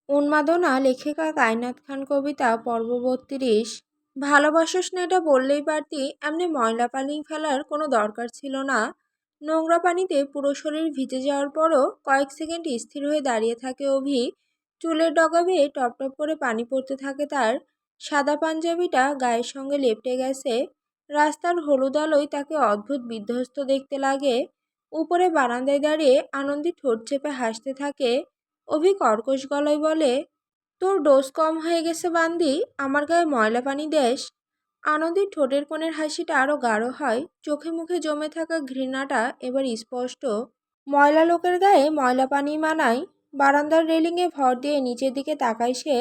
উন্মাদনা লেখিকা কায়নাত খান কবিতা পর্ব ৩২। ভালোবাসিস না এটা বললেই পারতি, এমনি ময়লা পানি ফেলার কোনো দরকার ছিল না। নোংরা পানিতে পুরো শরীর ভিজে যাওয়ার পরও কয়েক সেকেন্ড স্থির হয়ে দাঁড়িয়ে থাকে অভি। চুলের ডগা বেয়ে টপ টপ করে পানি পড়তে থাকে তার। সাদা পাঞ্জাবিটা গায়ের সঙ্গে লেপটে গেছে। রাস্তার হলুদ আলোয় তাকে অদ্ভুত বিধ্বস্ত দেখতে লাগে। উপরে বারান্দায় দাঁড়িয়ে আনন্দী ঠোঁট চেপে হাসতে থাকে। অভি কর্কশ গলায় বলে, তোর ডোজ কম হয়ে গেছে বান্দি, আমার গায়ে ময়লা পানি দেশ। আনন্দীর ঠোঁটের কোণের হাসিটা আরো গাঢ় হয়, চোখে মুখে জমে থাকা ঘৃণাটা এবার স্পষ্ট। ময়লা লোকের গায়ে ময়লা পানি মানায়। বারান্দার রেলিংয়ে ভর দিয়ে নিচের দিকে তাকায় সে।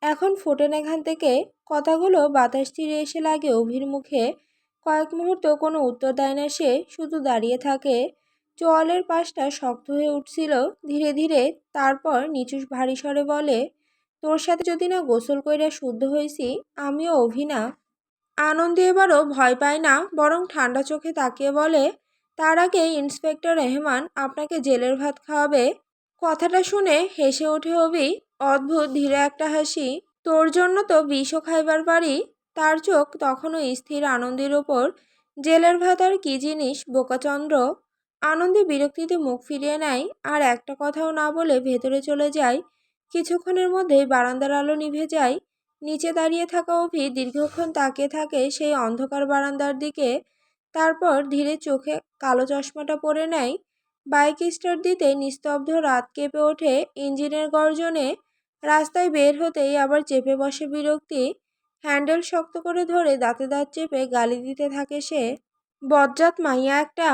এখন ফোটেন এখান থেকে। কথাগুলো বাতাস চিরে এসে লাগে অভির মুখে। কয়েক মুহূর্ত কোনো উত্তর দেয় না সে, শুধু দাঁড়িয়ে থাকে। চোয়ালের পাশটা শক্ত হয়ে উঠছিল ধীরে ধীরে। তারপর নিচু ভারী স্বরে বলে, তোর সাথে যদি না গোসল কইরা শুদ্ধ হইছি, আমিও অভি না। আনন্দে এবারও ভয় পায় না, বরং ঠান্ডা চোখে তাকিয়ে বলে, তার আগে ইন্সপেক্টর রেহমান আপনাকে জেলের ভাত খাওয়াবে। কথাটা শুনে হেসে ওঠে অভি, অদ্ভুত ধীরে একটা হাসি। তোর জন্য তো বিষও খাইবার পারি। তার চোখ তখনও স্থির আনন্দের ওপর। জেলের ভাত আর কি জিনিস বোকাচন্দ্র। আনন্দে বিরক্তিতে মুখ ফিরিয়ে নেয়, আর একটা কথাও না বলে ভেতরে চলে যায়। কিছুক্ষণের মধ্যেই বারান্দার আলো নিভে যায়। নিচে দাঁড়িয়ে থাকা অভি দীর্ঘক্ষণ তাকিয়ে থাকে সেই অন্ধকার বারান্দার দিকে। তারপর ধীরে চোখে কালো চশমাটা পরে নেয়। বাইক স্টার্ট দিতে নিস্তব্ধ রাত কেঁপে ওঠে ইঞ্জিনের গর্জনে। রাস্তায় বের হতেই আবার চেপে বসে বিরক্তি। হ্যান্ডেল শক্ত করে ধরে দাঁতে দাঁত চেপে গালি দিতে থাকে সে। বজ্জাত মাইয়া একটা।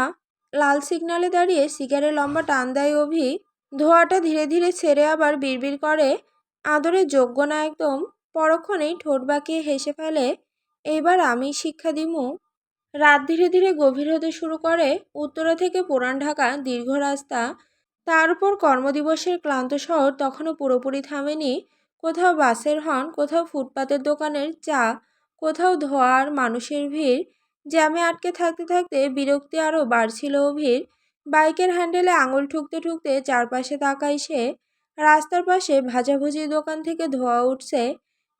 লাল সিগন্যালে দাঁড়িয়ে সিগারেট লম্বা টান দেয় অভি। ধোঁয়াটা ধীরে ধীরে ছেড়ে আবার বিড়বিড় করে, আদরের যোগ্য না একদম। পরক্ষণেই ঠোঁট বাঁকিয়ে হেসে ফেলে, এইবার আমি শিক্ষা দিমু। রাত ধীরে ধীরে গভীর হতে শুরু করে। উত্তরা থেকে পুরান ঢাকা দীর্ঘ রাস্তা। তার উপর কর্মদিবসের ক্লান্ত শহর তখনও পুরোপুরি থামেনি। কোথাও বাসের হর্ন, কোথাও ফুটপাতের দোকানের চা, কোথাও ধোঁয়া আর মানুষের ভিড়। জ্যামে আটকে থাকতে থাকতে বিরক্তি আরও বাড়ছিল অভির। বাইকের হ্যান্ডেলে আঙুল ঠুকতে ঠুকতে চারপাশে তাকায় সে। রাস্তার পাশে ভাজাভুজির দোকান থেকে ধোঁয়া উঠছে।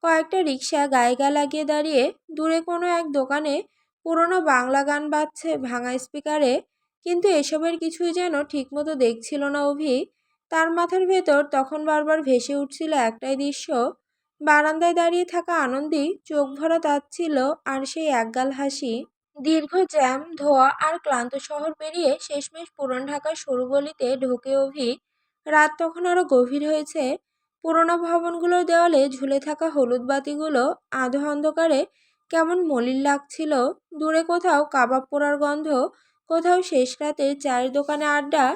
কয়েকটা রিকশা গায়ে গা লাগিয়ে দাঁড়িয়ে। দূরে কোনো এক দোকানে পুরোনো বাংলা গান বাজছে ভাঙা স্পিকারে। কিন্তু এসবের কিছুই যেন ঠিকমতো দেখছিল না অভি। তার মাথার ভেতর তখন বারবার ভেসে উঠছিল একটাই দৃশ্য, বারান্দায় দাঁড়িয়ে থাকা আনন্দী, চোখ ভরা তাচ্ছিল আর সেই একগাল হাসি। দীর্ঘ জ্যাম, ধোঁয়া আর ক্লান্ত শহর পেরিয়ে শেষমেশ পুরান ঢাকার সরু গলিতে ঢোকে অভি। রাত তখন আরো গভীর হয়েছে। পুরোনো ভবনগুলোর দেওয়ালে ঝুলে থাকা হলুদ বাতিগুলো আধো অন্ধকারে কেমন মলিন লাগছিল। দূরে কোথাও কাবাব পোড়ার গন্ধ, কোথাও শেষ রাতের চায়ের দোকানে আড্ডা।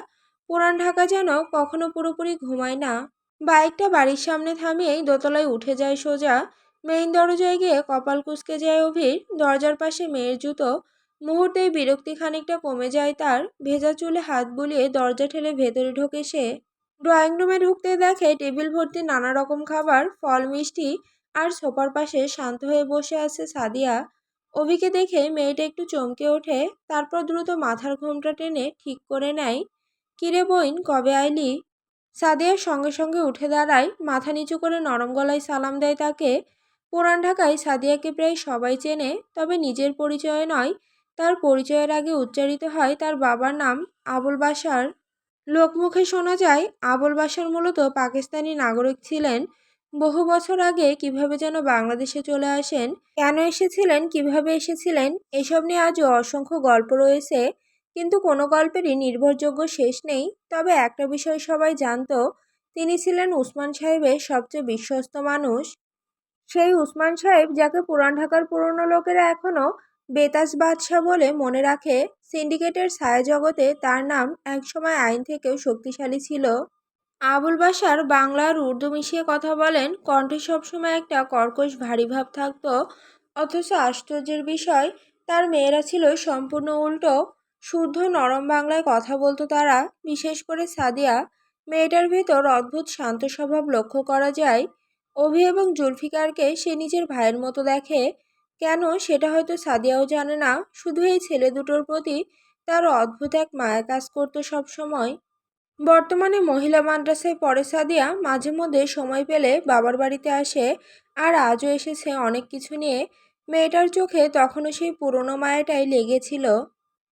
পুরান ঢাকা যেন কখনো পুরোপুরি ঘুমায় না। বাইকটা বাড়ির সামনে থামিয়েই দোতলায় উঠে যায় সোজা। মেইন দরজায় গিয়ে কপাল কুঁচকে যায় অভির। দরজার পাশে মেয়ের জুতো। মুহূর্তেই বিরক্তি খানিকটা কমে যায় তার। ভেজা চুলে হাত বুলিয়ে দরজা ঠেলে ভেতরে ঢোকে সে। ড্রয়িং রুমে ঢুকতে দেখে টেবিল ভর্তি নানা রকম খাবার, ফল মিষ্টি, আর সোফার পাশে শান্ত হয়ে বসে আছে সাদিয়া। অভিকে দেখে মেয়েটা একটু চমকে ওঠে, তারপর দ্রুত মাথার ঘোমটা টেনে ঠিক করে নেয়। কিরে বইন, কবে আইলি? সাদিয়ার সঙ্গে সঙ্গে উঠে দাঁড়ায়, মাথা নিচু করে নরম গলায় সালাম দেয় তাকে। পুরান ঢাকায় সাদিয়াকে প্রায় সবাই চেনে, তবে নিজের পরিচয় নয়। তার পরিচয়ের আগে উচ্চারিত হয় তার বাবার নাম, আবুল বাশার। লোকমুখে শোনা যায় আবুল বাশার মূলত পাকিস্তানি নাগরিক ছিলেন। বহু বছর আগে কিভাবে যেন বাংলাদেশে চলে আসেন, কেন এসেছিলেন, কিভাবে এসেছিলেন, এসব নিয়ে আজও অসংখ্য গল্প রয়েছে। কিন্তু কোনো গল্পেরই নির্ভরযোগ্য শেষ নেই। তবে একটা বিষয় সবাই জানতো, তিনি ছিলেন উসমান সাহেবের সবচেয়ে বিশ্বস্ত মানুষ। সেই উসমান সাহেব যাকে পুরান ঢাকার পুরনো লোকেরা এখনো বেতাজ বাদশাহ বলে মনে রাখে। সিন্ডিকেটের ছায়াজগতে তার নাম একসময় আইন থেকেও শক্তিশালী ছিল। আবুল বাশার বাংলা আর উর্দু মিশিয়ে কথা বলেন, কণ্ঠে সবসময় একটা কর্কশ ভারী ভাব থাকতো। অথচ আশ্চর্যের বিষয়, তার মেয়েরা ছিল সম্পূর্ণ উল্টো। শুদ্ধ নরম বাংলায় কথা বলতো তারা, বিশেষ করে সাদিয়া। মেয়েটার ভেতর অদ্ভুত শান্ত স্বভাব লক্ষ্য করা যায়। অভি এবং জুলফিকারকে সে নিজের ভাইয়ের মতো দেখে। কেন সেটা হয়তো সাদিয়াও জানে না, শুধু এই ছেলে দুটোর প্রতি তার অদ্ভুত এক মায়া কাজ করতো সব সময়। বর্তমানে মহিলা মাদ্রাসায় পড়ে সাদিয়া। মাঝে মধ্যে সময় পেলে বাবার বাড়িতে আসে, আর আজও এসেছে অনেক কিছু নিয়ে। মেয়েটার চোখে তখনও সেই পুরনো মায়াটাই লেগেছিল।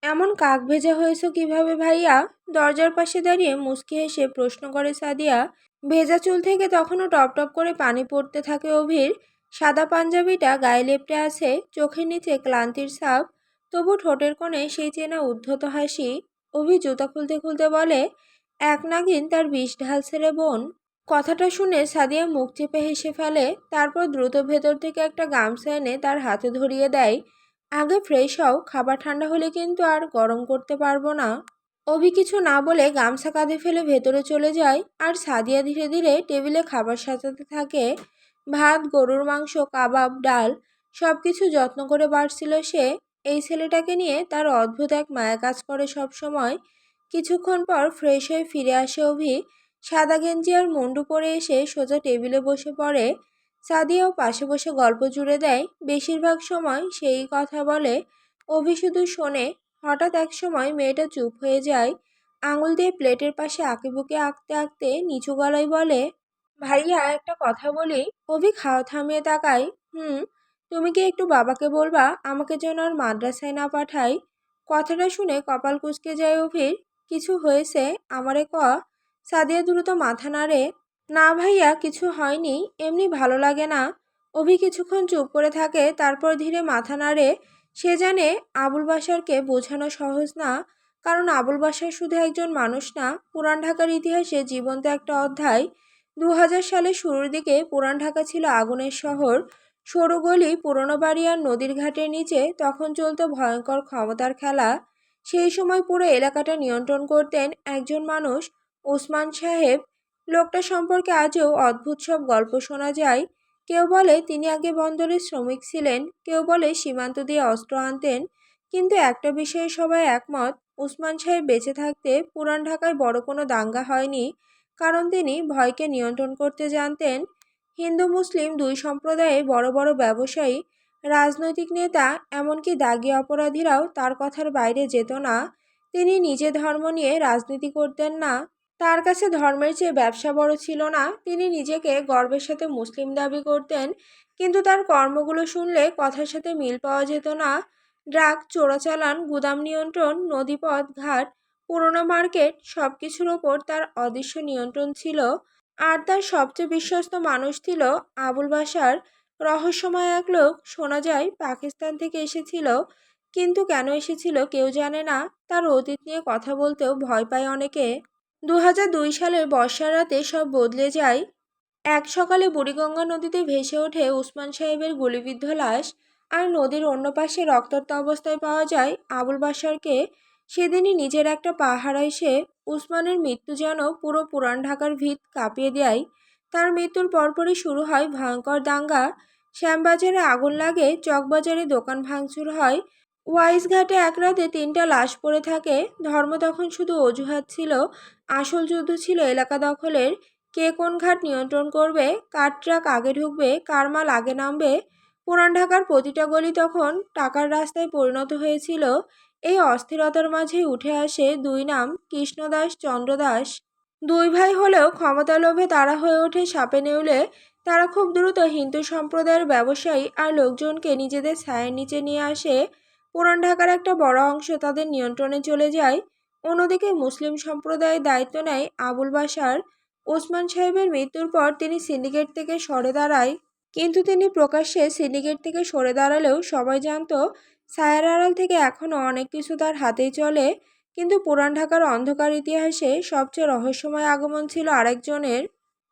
এমন কাক ভেজা হয়েছ কিভাবে ভাইয়া? দরজার পাশে দাঁড়িয়ে মুচকি হেসে প্রশ্ন করে সাদিয়া। ভেজা চুল থেকে তখনও টপ টপ করে পানি পড়তে থাকে অভির। সাদা পাঞ্জাবিটা গায়ে লেপ্টে আছে, চোখের নিচে ক্লান্তির ছাপ, তবু ঠোঁটের কোণে সেই চেনা উদ্ধত হাসি। অভি জুতা খুলতে খুলতে বলে, এক নাগিন তার বিষ ঢালছে রে বোন। কথাটা শুনে সাদিয়া মুখ চেপে হেসে ফেলে, তারপর দ্রুত ভেতর থেকে একটা গামছা এনে তার হাতে ধরিয়ে দেয়। আগে ফ্রেশ হও, খাবার ঠান্ডা হলে কিন্তু আর গরম করতে পারবো না। অভি কিছু না বলে গামছা কাঁধে ফেলে ভেতরে চলে যায়, আর সাদিয়া ধীরে ধীরে টেবিলে খাবার সাজাতে থাকে। ভাত, গরুর মাংস, কাবাব, ডাল, সবকিছু যত্ন করে বাড়ছিল সে। এই ছেলেটাকে নিয়ে তার অদ্ভুত এক মায়া কাজ করে সব সময়। কিছুক্ষণ পর ফ্রেশ হয়ে ফিরে আসে অভি। সাদা গেঞ্জি আর মুন্ডু পরে এসে সোজা টেবিলে বসে পড়ে। সাদিয়াও পাশে বসে গল্প জুড়ে দেয়। বেশিরভাগ সময় সেই কথা বলে, অভি শুধু শোনে। হঠাৎ এক সময় মেয়েটা চুপ হয়ে যায়, আঙুল দিয়ে প্লেটের পাশে আঁকিবুকে আঁকতে আঁকতে নিচু গলায় বলে, ভাইয়া একটা কথা বলি। অভি খাওয়া থামিয়ে তাকায়। হুম। তুমি কি একটু বাবাকে বলবা আমাকে যেন আর মাদ্রাসায় না পাঠায়? কথাটা শুনে কপাল কুঁচকে যায় অভির। কিছু হয়েছে আমারে ক। সাদিয়া দ্রুত মাথা নাড়ে। না ভাইয়া, কিছু হয়নি, এমনি ভালো লাগে না। অভি কিছুক্ষণ চুপ করে থাকে, তারপর ধীরে মাথা নাড়ে। সে জানে আবুল বাশারকে বোঝানো সহজ না, কারণ আবুল বাশার শুধু একজন মানুষ না, পুরান ঢাকার ইতিহাসে জীবন্ত একটা অধ্যায়। 2000 সালের শুরুর দিকে পুরান ঢাকা ছিল আগুনের শহর। সরু গলি, পুরনো বাড়ি আর নদীর ঘাটের নিচে তখন চলতো ভয়ঙ্কর ক্ষমতার খেলা। সেই সময় পুরো এলাকাটা নিয়ন্ত্রণ করতেন একজন মানুষ, ওসমান সাহেব। লোকটা সম্পর্কে আজও অদ্ভুত সব গল্প শোনা যায়। কেউ বলে তিনি আগে বন্দরের শ্রমিক ছিলেন, কেউ বলে সীমান্ত দিয়ে অস্ত্র আনতেন। কিন্তু একটা বিষয়ে সবাই একমত, ওসমান সাহেব বেঁচে থাকতে পুরান ঢাকায় বড় কোনো দাঙ্গা হয়নি, কারণ তিনি ভয়কে নিয়ন্ত্রণ করতে জানতেন। হিন্দু মুসলিম দুই সম্প্রদায়ে বড় বড় ব্যবসায়ী, রাজনৈতিক নেতা, এমনকি দাগী অপরাধীরাও তার কথার বাইরে যেত না। তিনি নিজে ধর্ম নিয়ে রাজনীতি করতেন না। তার কাছে ধর্মের চেয়ে ব্যবসা বড় ছিল না। তিনি নিজেকে গর্বের সাথে মুসলিম দাবি করতেন, কিন্তু তার কর্মগুলো শুনলে কথার সাথে মিল পাওয়া যেত না। ড্রাগ, চোরাচালান, গুদাম নিয়ন্ত্রণ, নদীপথ, ঘাট, পুরোনো মার্কেট, সবকিছুর ওপর তার অদৃশ্য নিয়ন্ত্রণ ছিল। আর তার সবচেয়ে বিশ্বস্ত মানুষ ছিল আবুল বাশার। রহস্যময় এক লোক, শোনা যায় পাকিস্তান থেকে এসেছিল, কিন্তু কেন এসেছিল কেউ জানে না। তার অতীত নিয়ে কথা বলতেও ভয় পায় অনেকে। 2002 সালের বর্ষার রাতে সব বদলে যায়। এক সকালে বুড়িগঙ্গা নদীতে ভেসে ওঠে উসমান সাহেবের গুলিবিদ্ধ লাশ, আর নদীর অন্য পাশে রক্তাক্ত অবস্থায় পাওয়া যায় আবুল বাশারকে। সেদিনই নিজের একটা পা হারায় সে। উসমানের মৃত্যু যেন পুরো পুরান ঢাকার ভিত কাঁপিয়ে দেয়। তার মৃত্যুর পরপরই শুরু হয় ভয়ঙ্কর দাঙ্গা। শ্যামবাজারে আগুন লাগে, চকবাজারে দোকান ভাঙচুর হয়, ওয়াইজ ঘাটে এক রাতে 3টা লাশ পড়ে থাকে। ধর্ম তখন শুধু অজুহাত ছিল, আসল যুদ্ধ ছিল এলাকা দখলের। কে কোন ঘাট নিয়ন্ত্রণ করবে, কার ট্রাক আগে ঢুকবে, কার মাল আগে নামবে। পুরান ঢাকার প্রতিটা গলি তখন টাকার রাস্তায় পরিণত হয়েছিল। এই অস্থিরতার মাঝেই উঠে আসে দুই নাম, কৃষ্ণদাস, চন্দ্রদাস। দুই ভাই হলেও ক্ষমতা লোভে তারা হয়ে ওঠে সাপে নেউলে। তারা খুব দ্রুত হিন্দু সম্প্রদায়ের ব্যবসায়ী আর লোকজনকে নিজেদের ছায়ার নিচে নিয়ে আসে। পুরান ঢাকার একটা বড় অংশ তাদের নিয়ন্ত্রণে চলে যায়। অন্যদিকে মুসলিম সম্প্রদায়ের দায়িত্ব নেয় আবুল বাশার। ওসমান সাহেবের মৃত্যুর পর তিনি সিন্ডিকেট থেকে সরে দাঁড়ায়, কিন্তু তিনি প্রকাশ্যে সিন্ডিকেট থেকে সরে দাঁড়ালেও সবাই জানতো ছায়ার আড়াল থেকে এখনও অনেক কিছু তার হাতেই চলে। কিন্তু পুরান ঢাকার অন্ধকার ইতিহাসে সবচেয়ে রহস্যময় আগমন ছিল আরেকজনের,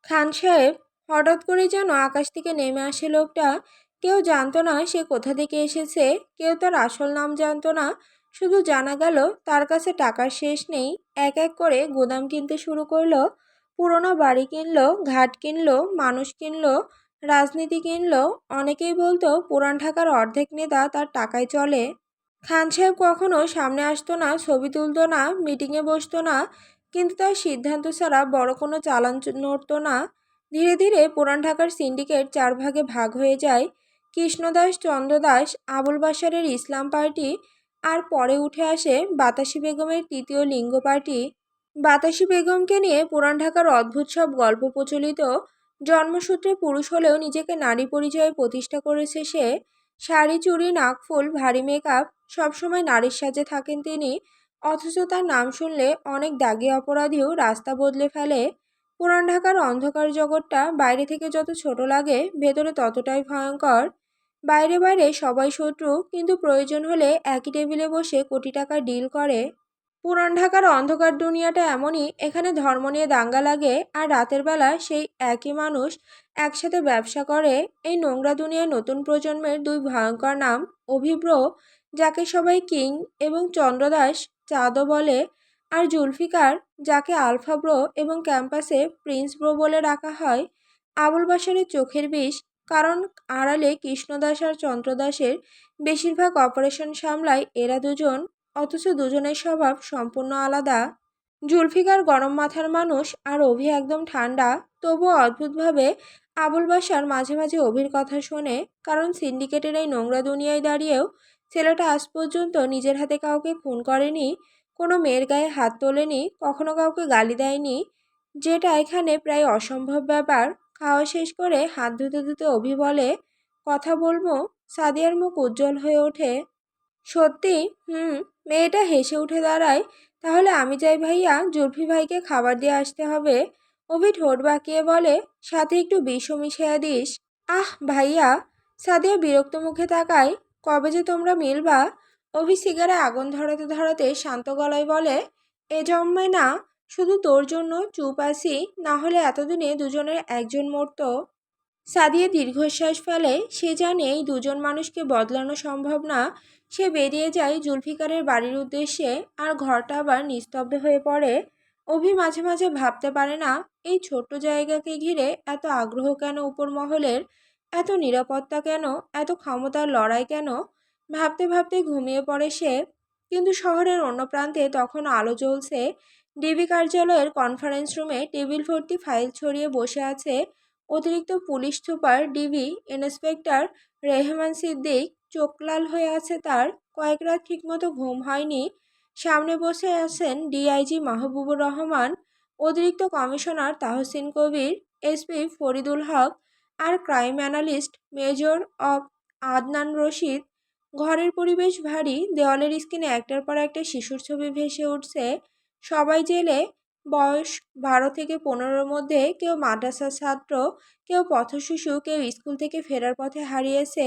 খান সাহেব। হঠাৎ করে যেন আকাশ থেকে নেমে আসে লোকটা। কেউ জানতো না সে কোথা থেকে এসেছে, কেউ তার আসল নাম জানতো না। শুধু জানা গেল তার কাছে টাকার শেষ নেই। এক এক করে গুদাম কিনতে শুরু করলো, পুরোনো বাড়ি কিনলো, ঘাট কিনলো, মানুষ কিনলো, রাজনীতি কিনলো। অনেকেই বলতো পুরান ঢাকার অর্ধেক নেতা তার টাকায় চলে। খান সাহেব কখনো সামনে আসতো না, ছবি তুলতো না, মিটিংয়ে বসতো না, কিন্তু তার সিদ্ধান্ত ছাড়া বড় কোনো চালান নড়তো না। ধীরে ধীরে পুরান ঢাকার সিন্ডিকেট 4 ভাগে ভাগ হয়ে যায়। কৃষ্ণদাস, চন্দ্রদাস, আবুল বাশারের ইসলাম পার্টি, আর পরে উঠে আসে বাতাসি বেগমের তৃতীয় লিঙ্গ পার্টি। বাতাসি বেগমকে নিয়ে পুরান ঢাকার অদ্ভুত সব গল্প প্রচলিত। জন্মসূত্রে পুরুষ হলেও নিজেকে নারী পরিচয়ে প্রতিষ্ঠা করেছে সে। শাড়ি, চুড়ি, নাকফুল, ভারী মেকআপ, সবসময় নারীর সাজে থাকেন তিনি। অথচ তার নাম শুনলে অনেক দাগী অপরাধীও রাস্তা বদলে ফেলে। পুরান ঢাকার অন্ধকার জগৎটা বাইরে থেকে যত ছোট লাগে, ভেতরে ততটাই ভয়ঙ্কর। বাইরে বাইরে সবাই শত্রু, কিন্তু প্রয়োজন হলে একই টেবিলে বসে কোটি টাকার ডিল করে। পুরান ঢাকার অন্ধকার দুনিয়াটা এমনই, এখানে ধর্ম নিয়ে দাঙ্গা লাগে, আর রাতের বেলা সেই একই মানুষ একসাথে ব্যবসা করে। এই নোংরা দুনিয়ায় নতুন প্রজন্মের দুই ভয়ঙ্কর নাম, অভিব্র, যাকে সবাই কিং এবং চন্দ্রদাস চাঁদও বলে, আর জুলফিকার, যাকে আলফা ব্রো এবং ক্যাম্পাসে প্রিন্স ব্রো বলে ডাকা হয়। আবুল বাশারের চোখের বিষ, কারণ আড়ালে কৃষ্ণদাস আর চন্দ্রদাসের বেশিরভাগ অপারেশন সামলায় এরা দুজন, অথচ দুজনের স্বভাব সম্পূর্ণ আলাদা। জুলফিকার গরম মাথার মানুষ, আর অভি একদম ঠান্ডা। তবুও অদ্ভুতভাবে আবুল বাশার মাঝে মাঝে অভির কথা শোনে, কারণ সিন্ডিকেটের এই নোংরা দুনিয়ায় দাঁড়িয়েও ছেলেটা আজ পর্যন্ত নিজের হাতে কাউকে খুন করেনি, কোনো মেয়ের গায়ে হাত তোলেনি, কখনো কাউকে গালি দেয়নি, যেটা এখানে প্রায় অসম্ভব ব্যাপার। খাওয়া শেষ করে হাত ধুতে ধুতে অভি বলে, কথা বলবো? সাদিয়ার মুখ উজ্জ্বল হয়ে ওঠে। সত্যি? হুম। মেয়েটা হেসে উঠে দাঁড়ায়। তাহলে আমি যাই ভাইয়া, জুলফি ভাইকে খাবার দিয়ে আসতে হবে। অভি ঠোঁট বাঁকিয়ে বলে, সাথে একটু বিষও মিশিয়ে দিস। আহ ভাইয়া। সাদিয়া বিরক্ত মুখে তাকায়। কবে যে তোমরা মিলবা? অভি সিগারে আগুন ধরাতে ধরাতে শান্ত গলায় বলে, এ জন্মে না, শুধু তোর জন্য চুপ আছি, না হলে এতদিনে দুজনের একজন মরতো। সাদিয়া দীর্ঘশ্বাস ফেলে। সে জানে এই দুজন মানুষকে বদলানো সম্ভব না। সে বেরিয়ে যায় জুলফিকারের বাড়ির উদ্দেশ্যে, আর ঘরটা আবার নিস্তব্ধ হয়ে পড়ে। অভি মাঝে মাঝে ভাবতে পারে না, এই ছোট্ট জায়গাকে ঘিরে এত আগ্রহ কেন উপর মহলের, এত নিরাপত্তা কেন, এত ক্ষমতার লড়াই কেন। ভাবতে ভাবতে ঘুমিয়ে পড়ে সে। কিন্তু শহরের অন্য প্রান্তে তখন আলো জ্বলছে। ডিবি কার্যালয়ের কনফারেন্স রুমে টেবিল ভর্তি ফাইল ছড়িয়ে বসে আছে অতিরিক্ত police super DB inspector Rehman Siddique. চোখ লাল হয়ে আছে তার, কয়েক রাত ঠিকমতো ঘুম হয়নি। সামনে বসে আছেন ডিআইজি মাহবুবুর রহমান, অতিরিক্ত কমিশনার তাহসিন কবির, এসপি ফরিদুল হক, আর ক্রাইম অ্যানালিস্ট মেজর অব আদনান রশিদ। ঘরের পরিবেশ ভারী, দেওয়ালের স্ক্রিনে একটার পর একটা শিশুর ছবি ভেসে উঠছে। সবাই জেলে, বয়স 12 থেকে 15-র মধ্যে, কেউ মাদ্রাসার ছাত্র, কেউ পথশিশু, কেউ স্কুল থেকে ফেরার পথে হারিয়েছে,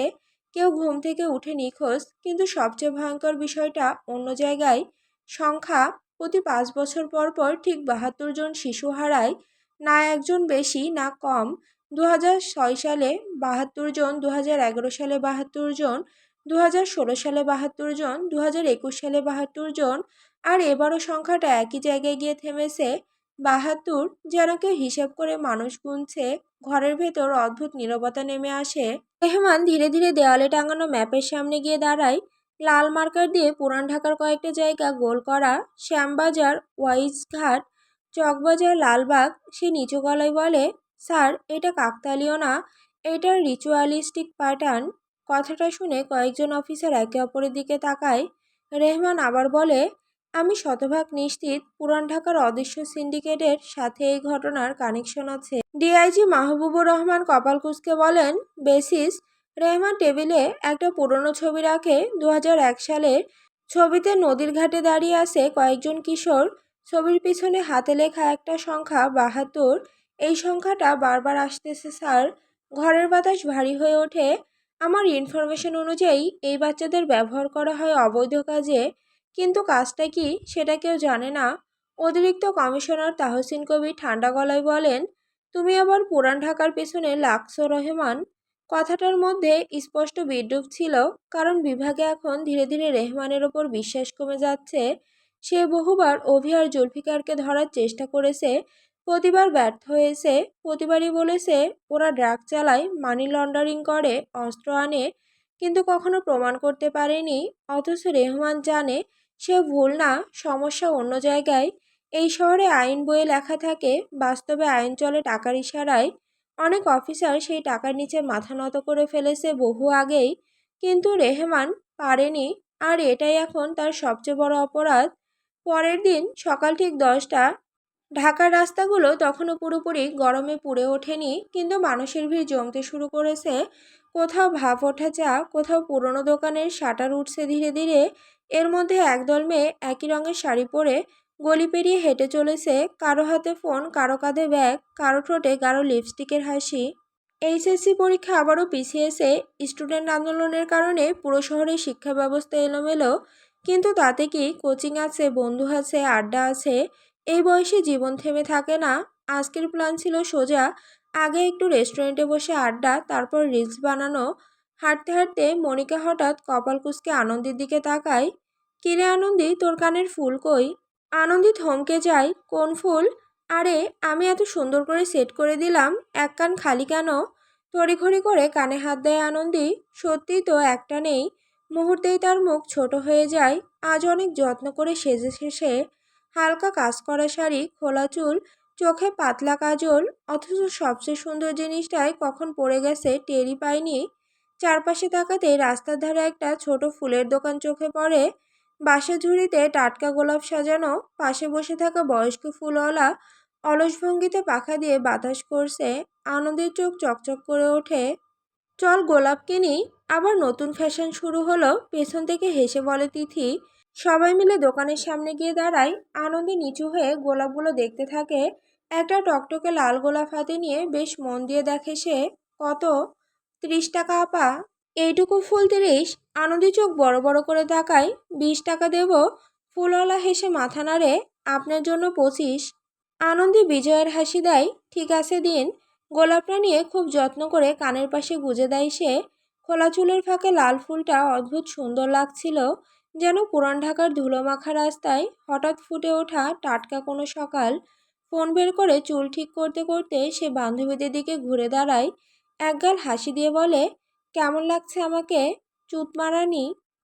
কেউ ঘুম থেকে উঠে নিখোঁজ। কিন্তু সবচেয়ে ভয়ঙ্কর বিষয়টা অন্য জায়গায়। সংখ্যা, প্রতি 5 বছর পর পর ঠিক 72 জন শিশু হারায়। না একজন বেশি না কম। 2006 সালে 72 জন, 2011 সালে 72 জন, 2016 সালে 72 জন, 2021 সালে 72 জন, আর এবারও সংখ্যাটা একই জায়গায় গিয়ে থেমেছে, 72। যেন কেউ হিসেব করে মানুষ গুনছে। ঘরের ভেতর অদ্ভুত নীরবতা নেমে আসে। রেহমান ধীরে ধীরে দেওয়ালে টাঙানো ম্যাপের সামনে গিয়ে দাঁড়ায়। লাল মার্কার দিয়ে পুরান ঢাকার কয়েকটা জায়গা গোল করা, শ্যামবাজার, ওয়াইজঘাট, চকবাজার, লালবাগ। সে নিচু গলায় বলে, স্যার, এটা কাকতালীয় না, এটার রিচুয়ালিস্টিক প্যাটার্ন। কথাটা শুনে কয়েকজন অফিসার একে অপরের দিকে তাকায়। রেহমান আবার বলে, আমি শতভাগ নিশ্চিত পুরান ঢাকার অদৃশ্য সিন্ডিকেটের সাথে এই ঘটনার কানেকশন আছে। ডিআইজি মাহবুবুর রহমান কপাল কুঁচকে বলেন, বেসিস? রেহমান টেবিলে একটা পুরনো ছবি রাখে, 2001 সালের। ছবিতে নদীর ঘাটে দাঁড়িয়ে আছে কয়েকজন কিশোর। ছবির পিছনে হাতে লেখা একটা সংখ্যা, 72। এই সংখ্যাটা বারবার আসতেছে স্যার। ঘরের বাতাস ভারী হয়ে ওঠে। আমার ইনফরমেশন অনুযায়ী এই বাচ্চাদের ব্যবহার করা হয় অবৈধ কাজে, কিন্তু কাজটা কি সেটা কেউ জানে না। অতিরিক্ত কমিশনার তাহসিন কবির ঠান্ডা গলায় বলেন, তুমি আবার পুরান ঢাকার পেছনে লাগছো রহমান। কথাটার মধ্যে স্পষ্ট বিদ্রূপ ছিল, কারণ বিভাগে এখন ধীরে ধীরে রেহমানের ওপর বিশ্বাস কমে যাচ্ছে। সে বহুবার অভি আর জুলফিকারকে ধরার চেষ্টা করেছে, প্রতিবার ব্যর্থ হয়েছে। প্রতিবারই বলেছে ওরা ড্রাগ চালায়, মানি লন্ডারিং করে, অস্ত্র আনে, কিন্তু কখনো প্রমাণ করতে পারেনি। অথচ রেহমান জানে সে ভুল না, সমস্যা অন্য জায়গায়। এই শহরে আইন বইয়ে লেখা থাকে, বাস্তবে আইন চলে টাকার ইশারায়। অনেক অফিসার সেই টাকার নিচে মাথা নত করে ফেলেছে বহু আগেই, কিন্তু রেহমান পারেনি। আর এটাই এখন তার সবচেয়ে বড় অপরাধ। পরের দিন সকাল ঠিক 10টা। ঢাকার রাস্তাগুলো তখনও পুরোপুরি গরমে পুড়ে ওঠেনি, কিন্তু মানুষের ভিড় জমতে শুরু করেছে। কোথাও ভাপ ওঠা চা, কোথাও পুরনো দোকানের শাটার উঠছে ধীরে ধীরে। এর মধ্যে একদল মেয়ে একই রঙের শাড়ি পরে গলি পেরিয়ে হেঁটে চলেছে, কারো হাতে ফোন, কারো কাঁধে ব্যাগ, কারো ঠোঁটে গাঢ় লিপস্টিকের হাসি। এইচএসসি পরীক্ষা আবারও পিছিয়েছে। স্টুডেন্ট আন্দোলনের কারণে পুরো শহরের শিক্ষা ব্যবস্থা এলোমেলো, কিন্তু তাতে কি? কোচিং আছে, বন্ধু আছে, আড্ডা আছে। এই বয়সে জীবন থেমে থাকে না। আজকের প্ল্যান ছিল সোজা, আগে একটু রেস্টুরেন্টে বসে আড্ডা, তারপর রিলস বানানো। হাঁটতে হাঁটতে মনিকা হঠাৎ কপাল কুঁচকে আনন্দের দিকে তাকায়। কিরে আনন্দি, তোর কানের ফুল কই? আনন্দি থমকে যায়। কোন ফুল? আরে, আমি এত সুন্দর করে সেট করে দিলাম, এক কান খালি কেন? তড়িঘড়ি করে কানে হাত দেয় আনন্দি। সত্যিই তো, একটা নেই। মুহূর্তেই তার মুখ ছোট হয়ে যায়। আজ অনেক যত্ন করে সেজেছে সে। হালকা কাজ করা শাড়ি, খোলা চুল, চোখে পাতলা কাজল, অথচ সবচেয়ে সুন্দর জিনিসটাই কখন পড়ে গেছে টেরই পায়নি। চারপাশে তাকাতেই রাস্তার ধারে একটা ছোট ফুলের দোকান চোখে পড়ে। বাঁশের ঝুড়িতে টাটকা গোলাপ সাজানো, পাশে বসে থাকা বয়স্ক ফুলওয়ালা অলস ভঙ্গিতে পাখা দিয়ে বাতাস করছে। আনন্দের চোখ চকচক করে ওঠে। চল গোলাপ কিনি। আবার নতুন ফ্যাশন শুরু হলো, পেছন থেকে হেসে বলে তিথি। সবাই মিলে দোকানের সামনে গিয়ে দাঁড়ায়। আনন্দে নিচু হয়ে গোলাপগুলো দেখতে থাকে। একটা টকটকে লাল গোলাপ হাতে নিয়ে বেশ মন দিয়ে দেখে সে। কত? 30 টাকা আপা। এইটুকু ফুল 30? আনন্দি চোখ বড় বড় করে তাকায়। 20 টাকা দেব। ফুলওয়ালা হেসে মাথা নাড়ে। আপনার জন্য 25। আনন্দি বিজয়ের হাসি দেয়। ঠিক আছে, দিন। গোলাপটা নিয়ে খুব যত্ন করে কানের পাশে গুজে দেয় সে। খোলা চুলের ফাঁকে লাল ফুলটা অদ্ভুত সুন্দর লাগছিল, যেন পুরান ঢাকার ধুলোমাখা রাস্তায় হঠাৎ ফুটে ওঠা টাটকা কোনো সকাল। ফোন বের করে চুল ঠিক করতে করতে সে বান্ধবীদের দিকে ঘুরে দাঁড়ায়। একগাল হাসি দিয়ে বলে, কেমন লাগছে আমাকে? চুত মারানি।